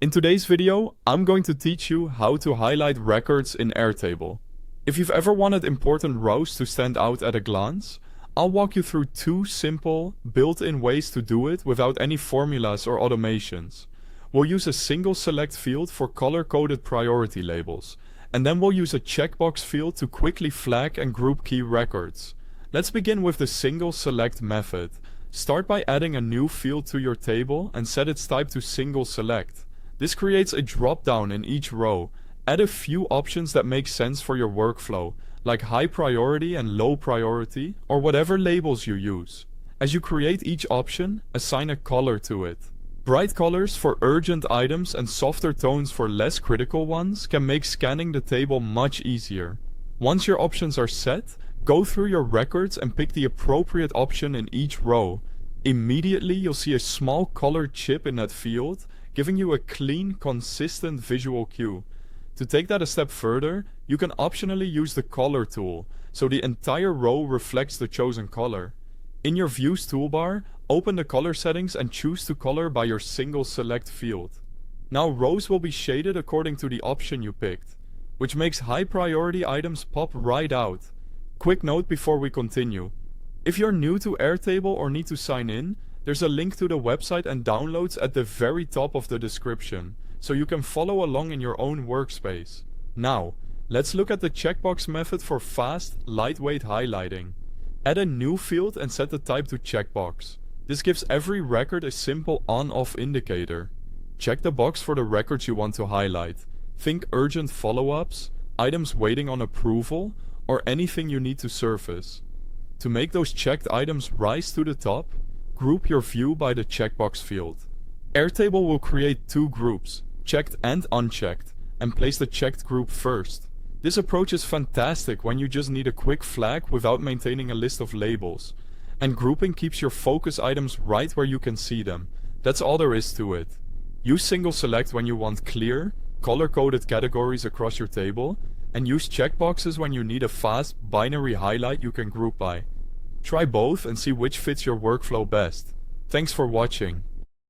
In today's video, I'm going to teach you how to highlight records in Airtable. If you've ever wanted important rows to stand out at a glance, I'll walk you through two simple, built-in ways to do it without any formulas or automations. We'll use a single select field for color-coded priority labels, and then we'll use a checkbox field to quickly flag and group key records. Let's begin with the single select method. Start by adding a new field to your table and set its type to single select. This creates a drop-down in each row. Add a few options that make sense for your workflow, like high priority and low priority, or whatever labels you use. As you create each option, assign a color to it. Bright colors for urgent items and softer tones for less critical ones can make scanning the table much easier. Once your options are set, go through your records and pick the appropriate option in each row. Immediately, you'll see a small colored chip in that field, giving you a clean, consistent visual cue. To take that a step further, you can optionally use the color tool, so the entire row reflects the chosen color. In your Views toolbar, open the color settings and choose to color by your single select field. Now rows will be shaded according to the option you picked, which makes high priority items pop right out. Quick note before we continue. If you're new to Airtable or need to sign in, there's a link to the website and downloads at the very top of the description, so you can follow along in your own workspace. Now, let's look at the checkbox method for fast, lightweight highlighting. Add a new field and set the type to checkbox. This gives every record a simple on-off indicator. Check the box for the records you want to highlight. Think urgent follow-ups, items waiting on approval, or anything you need to surface. To make those checked items rise to the top, group your view by the checkbox field. Airtable will create two groups, checked and unchecked, and place the checked group first. This approach is fantastic when you just need a quick flag without maintaining a list of labels. And grouping keeps your focus items right where you can see them. That's all there is to it. Use single select when you want clear, color-coded categories across your table, and use checkboxes when you need a fast, binary highlight you can group by. Try both and see which fits your workflow best. Thanks for watching.